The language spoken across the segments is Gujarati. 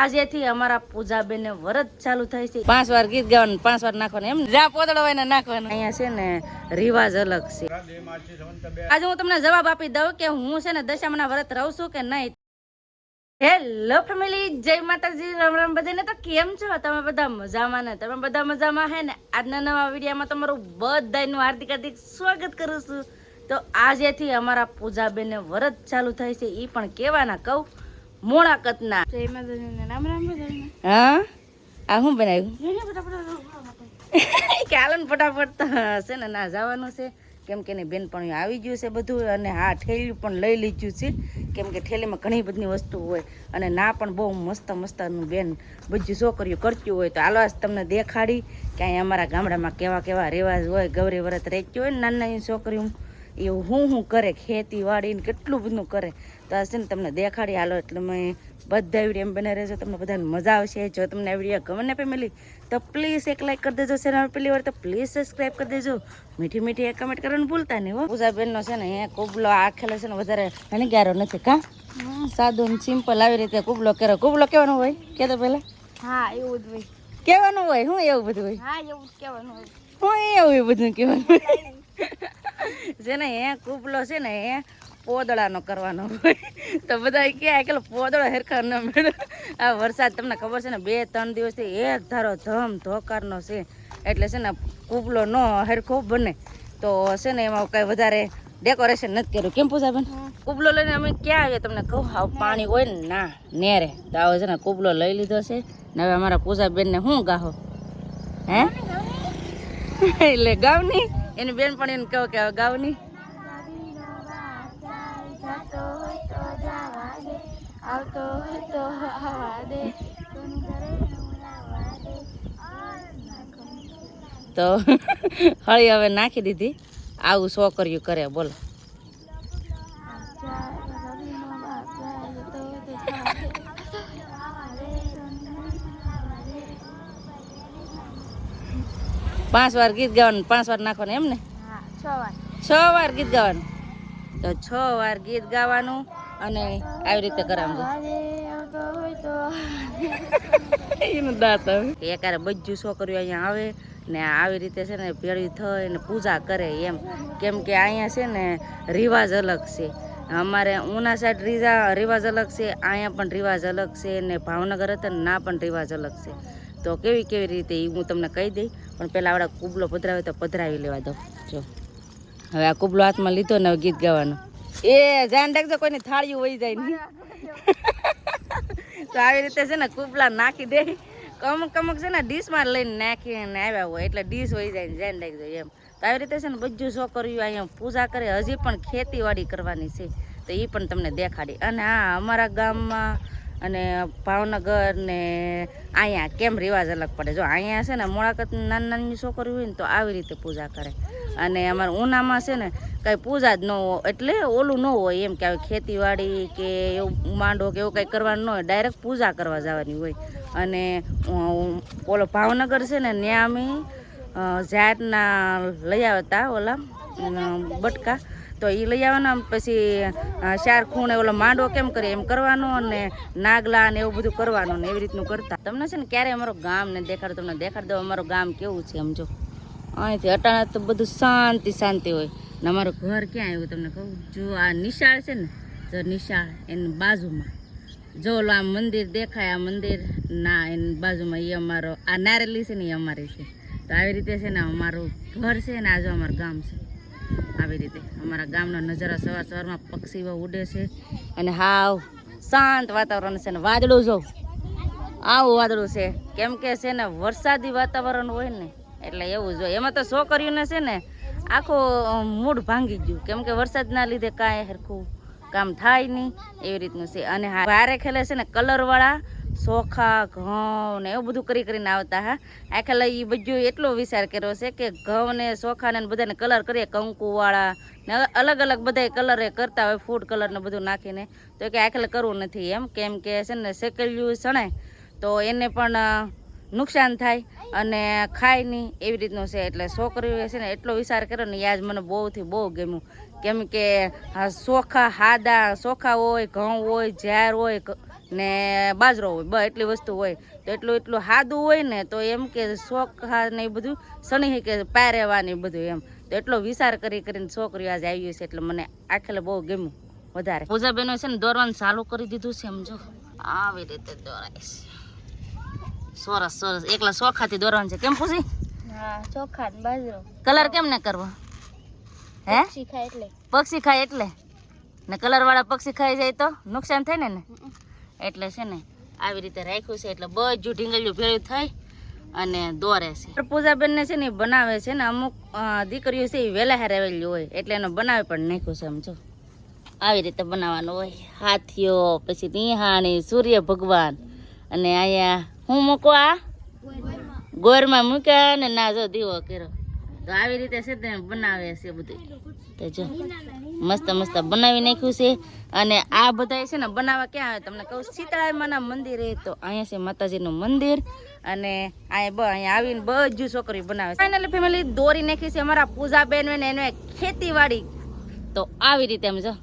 આજેથી અમારા પૂજાબેન ને વ્રત ચાલુ થાય છે 5 વાર ગીત ગાવાનું 5 વાર નાખવાનું એમ જ્યાં પોદળો હોય ને નાખવાનું અહીંયા છે ને રિવાજ અલગ છે આજે હું તમને જવાબ આપી દઉં કે હું છે ને દશામાના વ્રત રહું છું કે નહીં હેલો ફેમિલી જય માતાજી રામ રામ બધાને તો કેમ છો તમે બધા મજામાં ને તમે બધા મજામાં હે ને આજના નવા વિડીયોમાં તમારું બધાનું હાર્દિક હાર્દિક સ્વાગત કરું છું તો આજેથી અમારા પૂજાબેન ને વ્રત ચાલુ થાય છે ઈ પણ કેવાના કહું મોળાકતના હા આ શું બનાવ્યું કાલન ફટાફટ છે ને ના જવાનું છે કેમ કે એની બેનપણીઓ આવી ગયું છે બધું અને હા ઠેલી પણ લઈ લીધું છે કેમ કે ઠેલીમાં ઘણી બધી વસ્તુ હોય અને ના પણ બહુ મસ્ત મસ્તનું બેન બધી છોકરીઓ કરતી હોય તો હાલો તમને દેખાડી કે અહીંયા અમારા ગામડામાં કેવા કેવા રિવાજ હોય ગૌરી વ્રત રહેતી હોય ને નાની છોકરીઓ એવું હું કરે ખેતીવાડી ને કેટલું બધું કરે તો આ છે ને તમને દેખાડી હાલો એટલે મેં બધા વિડીયો એમ બને રહેજો તમને બધાને મજા આવશે જો તમને આ વિડીયો ગમે ને ફેમિલી તો પ્લીઝ એક લાઈક કરી દેજો ચેનલ પહેલી વાર તો પ્લીઝ સબસ્ક્રાઈબ કરી દેજો મીઠી મીઠી એક કમેન્ટ કરવાનું ભૂલતા નહીં હો પૂજાબેનનો છે ને એ કુબલો આખેલો છે ને વધારે હણીગારો નથી કા સાદો સિમ્પલ આવી રીતે કુબલો કર્યો કુબલો કેવાનો હોય કે તો પેલા હા એવું જ હોય કેવાનું હોય હું એવું બધું હોય હા એવું જ કહેવાનું હોય હું એવું બધું કહેવાનું છે ને એ કુબલો છે ને એ પોદળાનો કરવાનો હોય તો બધા કે કે પોદળો હેરખા ન મળે આ વરસાદ તમને ખબર છે ને 2-3 દિવસથી એક ધારો ધમ ધોકારનો છે એટલે છે ને કુબલો નો હેરખો બને તો છે ને એમાં કઈ વધારે ડેકોરેશન નથી કર્યું કેમ પૂજાબેન કુબલો લઈને અમે ક્યાં આવીએ તમને કહું આવ પાણી હોય ને ના નેરે તો આવો છે ને કુબલો લઈ લીધો છે ને હવે અમારા પૂજાબેનને શું ગાહો હે એટલે ગાવની એની બેનપણીને કહો કે ગાવની આવતો તો હવા દે તો હળી હવે નાખી દીધી આવું છોકરીઓ કરે બોલો પાંચ વાર ગીત ગાવાનું 5 વાર નાખવાનું એમ ને 6 વાર ગીત ગાવાનું તો 6 વાર ગીત ગાવાનું અને આવી રીતે કરવાનું એનું દાંત એકારે બધું છોકરીઓ અહીંયા આવે ને આવી રીતે છે ને ભેળી થઈ ને પૂજા કરે એમ કેમ કે અહીંયા છે ને રિવાજ અલગ છે અમારે ઉના સાઈડ રિવાજ અલગ છે અહીંયા પણ રિવાજ અલગ છે ને ભાવનગર હતા ને ના પણ રિવાજ અલગ છે તો કેવી રીતે એ હું તમને કહી દઈ પણ પહેલાં આવડા કુબલો પધરાવે તો પધરાવી લેવા દો જો હવે આ કુબલો હાથમાં લીધો ને ગીત ગાવાનું એ ધ્યાન રાખજો કોઈની થાળીઓ વહી જાય નહીં તો આવી રીતે છે ને કુબલા નાખી દે કમક છે ને ડીશમાં લઈને નાખીને આવ્યા હોય એટલે ડીશ વહી જાય ધ્યાન રાખજો એમ તો આવી રીતે છે ને બધું છોકરીઓ અહીંયા પૂજા કરે હજી પણ ખેતીવાડી કરવાની છે તો એ પણ તમને દેખાડી અને હા અમારા ગામમાં અને ભાવનગર ને અહીંયા કેમ રિવાજ અલગ પડે જો અહીંયા છે ને મોળાકત નાની છોકરી હોય ને તો આવી રીતે પૂજા કરે અને અમારા ઉનામાં છે ને કાંઈ પૂજા જ ન હોય એટલે ઓલું ન હોય એમ કે આવી ખેતીવાડી કે એવું માંડો કે એવું કંઈ કરવાનું ન હોય ડાયરેક્ટ પૂજા કરવા જવાની હોય અને ઓલો ભાવનગર છે ને ત્યાં અમે ઝાડના લઈ આવતા ઓલા બટકા તો એ લઈ આવવાના પછી 4 ખૂણે ઓલો માંડવો કેમ કરે એમ કરવાનો અને નાગલા ને એવું બધું કરવાનું ને એવી રીતનું કરતા તમને છે ને ક્યારે અમારું ગામ ને દેખાડો તમને દેખાડી દો અમારું ગામ કેવું છે સમજો અહીંથી અટાણા તો બધું શાંતિ હોય ને અમારું ઘર ક્યાં આવ્યું તમને કહું જો આ નિશાળ છે ને જો નિશાળ એની બાજુમાં જો ઓલો આ મંદિર દેખાય આ મંદિર ના એની બાજુમાં એ અમારો આ નારેલી છે ને એ અમારી છે તો આવી રીતે છે ને અમારું ઘર છે ને આ જો અમારું ગામ છે આવી રીતે અમારા ગામનો નજારો સવારમાં પક્ષીઓ ઉડે છે અને હાવ શાંત વાતાવરણ છે ને વાદળું જો આવું વાદળું છે કેમ કે છે ને વરસાદી વાતાવરણ હોય ને એટલે એવું જોઈએ એમાં તો છોકરીઓને છે ને આખો મૂડ ભાંગી ગયું કેમ કે વરસાદના લીધે કાંઈ સરખું કામ થાય નહીં એવી રીતનું છે અને ભારે ખેલે છે ને કલરવાળા ચોખા ઘઉં ને એવું બધું કરીને આવતા હા આખેલા એ બધું એટલો વિચાર કર્યો છે કે ઘઉં ને ચોખા ને બધાને કલર કરીએ કંકુવાળા ને અલગ અલગ બધા કલર કરતા હોય ફૂડ કલર ને બધું નાખીને તો કે આખેલે કરવું નથી એમ કેમ કે છે ને શેકેલું સણાય તો એને પણ નુકસાન થાય અને ખાય નહીં એવી રીતનું છે એટલે છોકરીઓ છે ને એટલો વિચાર કર્યો ને યાદ મને બહુ ગમ્યું કેમ કે ચોખા હાદા ચોખા હોય ઘઉં હોય ઝાર હોય ને બાજરો હોય એટલી વસ્તુ હોય. તો એટલું સાદું હોય ને તો એમ કે ચોખા ને એ બધું સણી કે પારેવાની બધું એમ. તો એટલો વિચાર કરીને છોકરીઓ આજે આવી છે એટલે મને આખેલે બહુ ગમ્યું વધારે. પૂજાબેનો છે ને દોરવાનું ચાલુ કરી દીધું છે સમજો, આવી રીતે દોરાય છે. સરસ સરસ, એકલા ચોખાથી દોરવાનું છે. કેમ પૂછી? હા, ચોખા ને બાજરો. કલર કેમ ને કરવો? હે, શીખાય એટલે પક્ષી ખાય એટલે ને કલર વાળા પક્ષી ખાઈ જાય તો નુકસાન થાય ને એટલે છે ને આવી રીતે રાખ્યું છે. એટલે બધું ઢીંગલિયું ભેળું થઈ અને દોરે છે. પૂજાબેન ને છે ને બનાવે છે ને અમુક દીકરીઓ છે એ વહેલા હાર આવેલી હોય એટલે એને બનાવે પણ નાખ્યું છે સમજો. આવી રીતે બનાવવાનું હોય. હાથીઓ, પછી નિહાણી, સૂર્ય ભગવાન અને અહીંયા હું મૂકો આ ગોરમાં મૂક્યા ને ના જો દીવો કર્યો. તો આવી રીતે છે તે બનાવે છે બધું. તો જો મસ્ત મસ્ત બનાવી નાખ્યું છે. અને આ બધા છે ને બનાવવા ક્યાં આવે તમને કહું, સીતારામાના મંદિરે. તો અહીંયા છે માતાજીનું મંદિર અને અહીંયા આવીને બધું છોકરી બનાવે છે. ફાઇનલી ફેમિલી દોરી નાખી છે અમારા પૂજાબેન ને એને ખેતીવાડી. તો આવી રીતે એમ જો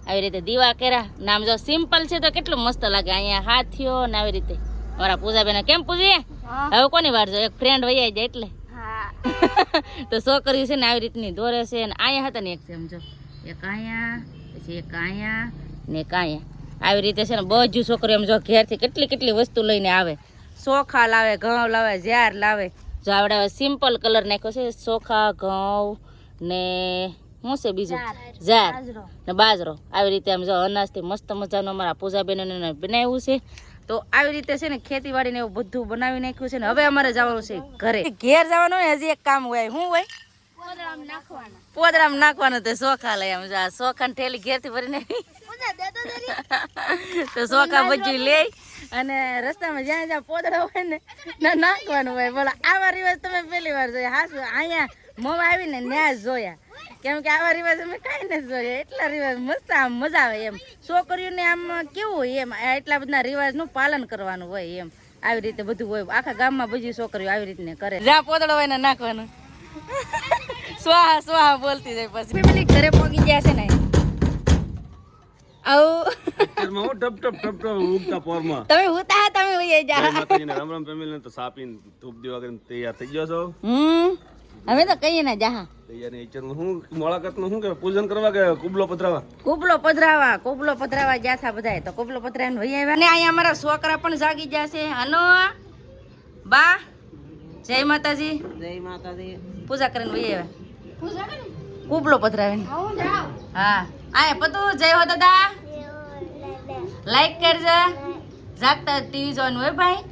આવી રીતે દીવા કર્યા. નામ જો સિમ્પલ છે તો કેટલું મસ્ત લાગે. અહીંયા હાથીઓ ને આવી રીતે અમારા પૂજાબેન. કેમ પૂજીએ હવે કોની વાર જો એક ફ્રેન્ડ વૈયા જાય એટલે તો છોકરી છે ને આવી રીતની દોરે છે. અને અહીંયા હતા ને એક છે સમજો, એક અહીંયા પછી એક અહીંયા ને એક અહીંયા. આવી રીતે છે ને બધું છોકરી એમ જો ઘેરથી કેટલી વસ્તુ લઈને આવે. ચોખા લાવે, ઘઉં લાવે, ઝાર લાવે. જો આવડે સિમ્પલ કલર નાખ્યો છે. ચોખા, ઘઉં ને શું છે બીજું, ઝાર ને બાજરો. આવી રીતે આમ જો અનાજથી મસ્ત મજાનું અમારા પૂજાબેનોને બનાવ્યું છે. તો આવી રીતે છે ને ખેતીવાડી ને એવું બધું બનાવી નાખ્યું છે. ને હવે અમારે જવાનું છે ઘરે. ઘેર જવાનું હોય હજી એક કામ હોય. શું હોય? પોદરામ નાખવાનું. તો ચોખા લઈ આમ જો ચોખા ઠેલી ઘેરથી ભરીને તો ચોખા બધું લે અને રસ્તામાં જ્યાં પોદડા હોય ને નાખવાનું હોય. બોલો આવા રિવાજ તમે પહેલી વાર જોયા? હાસુ અહીંયા મોવા આવીને ન્યા જોયા. કેમ કે આવા રિવાજ અમે કાંઈ નથી જોઈએ. એટલા રિવાજ મસ્ત આમ મજા આવે એમ. છોકરીઓને આમ કેવું હોય એમ એટલા બધા રિવાજનું પાલન કરવાનું હોય એમ. આવી રીતે બધું હોય. આખા ગામમાં બધી છોકરીઓ આવી રીતે કરે. જ્યાં પોદળો હોય ને નાખવાનું. સ્વાહા સ્વાહા બોલતી જાય. પછી ફેમિલી ઘરે પહોંચી ગયા છે ને તમે ઉતા તમે વઈ જા. રામ રામ ફેમિલી તો સાપીને ધૂપ દીવા કરીને તૈયાર થઈ ગયો છો. હવે તો કહીએ ને જાહા મુલાકાતનું શું કે પૂજન કરવા કે કુબલો પધરાવા? કુબલો પધરાવા ગયા હતા બધા. તો કુબલો પધરાવીને વહી આવ્યા. અને અહીંયા અમારા છોકરા પણ જાગી ગયા છે. હાલો બા, જય માતાજી. જય માતાજી. પૂજા કરીને વહી આવ્યા. કુબલો પધરાવીને. હા આય પતુ જય હો દાદા. લાઈક કરજો. જાગતા ટીવી જોવાનું હોય ભાઈ.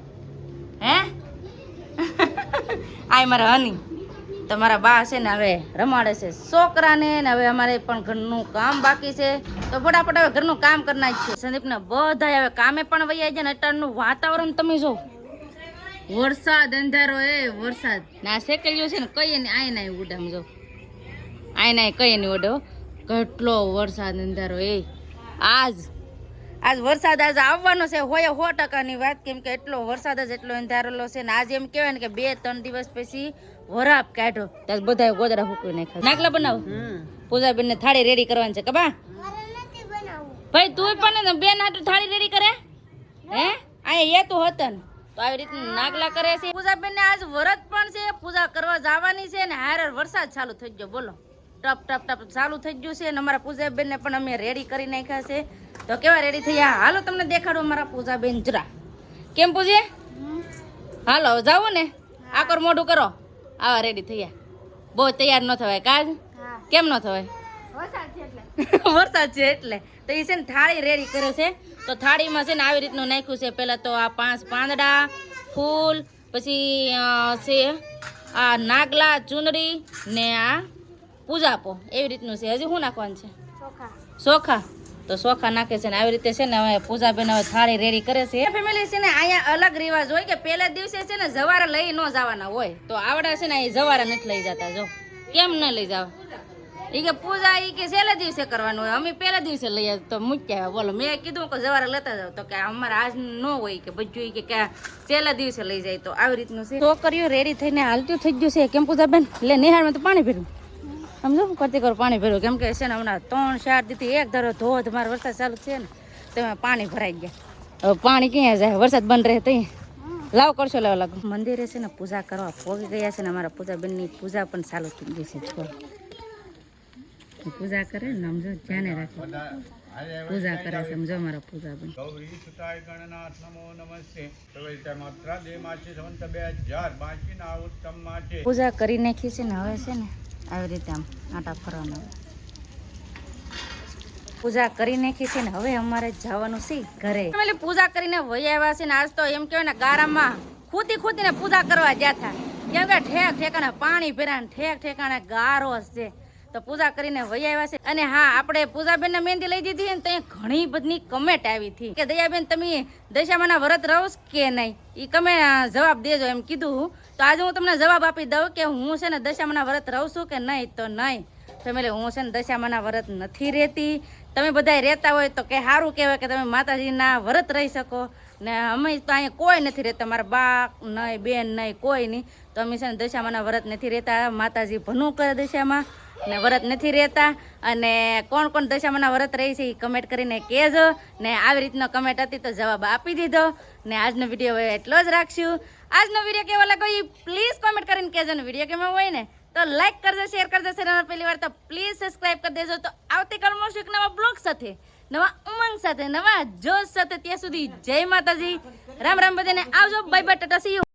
હે આય મારા હની તમારા બા છે ને હવે રમાડે છે છોકરાને. ને હવે અમારે પણ ઘરનું કામ બાકી છે. તો ફટાફટ હવે ઘરનું કામ કરના જ છે. સંદીપને બધા હવે કામે પણ વૈયા જાય ને. અત્યારનું વાતાવરણ તમે જો, વરસાદ અંધારો વરસાદ ના શેકેલ્યો છે ને કઈ ને આય ના ઉડે. સમજો આય ના કઈ નહીં ઉડે. કેટલો વરસાદ અંધારો આજ વરસાદ આજ આવવાનો છે. હોય 100%ની વાત. કેમ કે એટલો વરસાદ જ એટલો અંધારેલો છે ને. આજે એમ કહેવાય ને કે 2-3 દિવસ પછી વરાપ કાઢ્યો. ત્યાં બધા ગોદરા ફૂકવી નાખ્યા. નાગલા બનાવ. પૂજાબેન ને થાળી રેડી કરવાની છે. કબા ભાઈ તું પણ બેન હાટુ થાળી રેડી કરે હે? અહીંયા એ તો હતો ને. તો આવી રીતે નાગલા કરે છે. પૂજાબેન ને આજ વ્રત પણ છે. પૂજા કરવા જવાની છે ને હારે વરસાદ ચાલુ થઈ ગયો. બોલો ટપ ટપ ટપ ચાલુ થઈ ગયું છે. અને અમારા પૂજાબેન ને પણ અમે રેડી કરી નાખ્યા છે. તો કેવા રેડી થયા હાલો તમને દેખાડો અમારા પૂજાબેન જરા. કેમ પૂજે? હાલો જાવું ને આકર મોઢું કરો. આવા રેડી થયા. બહુ તૈયાર ન થવાય કાજ. કેમ ન થવાય? વરસાદ છે એટલે. તો એ છે ને થાળી રેડી કરે છે. તો થાળીમાં છે ને આવી રીતનું નાખ્યું છે. પહેલા તો આ 5 પાંદડા, ફૂલ, પછી છે આ નાગલા, ચુંદડી ને આ પૂજાપો. એવી રીતનું છે. હજી શું નાખવાનું છે? ચોખા. તો ચોખા નાખે છે ને આવી રીતે છે ને હવે પૂજાબેન હવે થાળી રેડી કરે છે. ફેમિલી છે ને અહીંયા અલગ રિવાજ હોય કે પહેલા દિવસે છે ને જવારા લઈ ન જવાના હોય. તો આવડા છે ને એ જવારા નથી લઈ જતા. જો કેમ ન લઈ જાવ? એ કે પૂજા એ કે છેલ્લા દિવસે કરવાનું હોય. અમે પહેલા દિવસે લઈએ તો મૂક્યા. બોલો મેં કીધું કે જવારા લેતા જાવ. તો કે અમારે આજ ન હોય કે બધું કે છેલ્લા દિવસે લઈ જાય. તો આવી રીતનું છે. છોકરીઓ રેડી થઈને હાલતું થઈ ગયું છે. કેમ પૂજાબેન એટલે નિહાળમાં તો પાણી ભર્યું. સમજો કરતી કરો પાણી ભર્યું. કેમ કે છે ને હમણાં 3-4 દીથી એક ધારો ધોધમાર વરસાદ ચાલુ છે ને તેમાં પાણી ભરાઈ ગયા. હવે પાણી ક્યાં જાય વરસાદ બંધ રહે તઈ લાવ કરશો લાવ લાગો મંદિરે છે ને પૂજા કરવા પોગી ગયા છે ને અમારા પૂજાબેનની પૂજા પણ ચાલુ થઈ ગઈ છે જો પૂજા કરે ને આમ જો ધ્યાને રાખો પૂજા કરે છે સમજો અમારા પૂજાબેન ગૌરી સુતાય ગણનાથ નમો નમસ્તે પ્રવેશ માત્ર દે માસે સંવંત 2082 ના ઉત્તમ માસે પૂજા કરી નાખી છે ને હવે છે ને આવી રીતે આમ આટા ફરવાના પૂજા કરી નાખી છે ને હવે અમારે જવાનું છે ઘરે એટલે પૂજા કરીને વહી આવ્યા છે ને આજ તો એમ કહેવાય ને ગારામાં ખૂતીને પૂજા કરવા ગયા હતા કેમ કે ઠેક ઠેકાણે પાણી ભર્યા ને ઠેક ઠેકાણે ગારો છે તો પૂજા કરીને વહી આવ્યા છે અને હા આપણે પૂજાબેન ને મહેંદી લઈ દીધી ને તો ઘણી બધી કમેન્ટ આવી હતી કે દયાબેન તમે દશામાના વ્રત રહો કે નહીં એ તમે જવાબ દેજો એમ કીધું તો આજે હું તમને જવાબ આપી દઉં કે હું છે ને દશામાના વ્રત રહું છું કે નહીં તો નહીં ફેમિલી હું છે ને દશામાના વ્રત નથી રહેતી તમે બધા રહેતા હોય તો કે સારું કહેવાય કે તમે માતાજીના વ્રત રહી શકો ને અમે તો અહીંયા કોઈ નથી રહેતા મારા બા નહીં બેન નહીં કોઈ નહીં તો અમે છે ને દશામાના વ્રત નથી રહેતા માતાજી ભનું કરે દશામાં ને વ્રત નથી રહેતા અને કોણ કોણ દશામાના વ્રત રહી છે એ કમેન્ટ કરીને કહેજો ને આવી રીતનો કમેન્ટ હતી તો જવાબ આપી દીધો ને આજનો વિડીયો એટલો જ રાખશું આજનો વિડીયો કેવો લાગ્યો એ પ્લીઝ કોમેન્ટ કરીને કહેજો ને વિડીયો કેવો હોય ને તો લાઈક કરજો શેર કરજો ચેનલ પહેલી વાર તો પ્લીઝ સબસ્ક્રાઇબ કરી દેજો તો આવતીકાલ મળશું એક નવા બ્લોગ સાથે નવા ઉમંગ સાથે નવા જોશ સાથે ત્યાં સુધી જય માતાજી રામ રામ બધાને આવજો bye bye Tata C you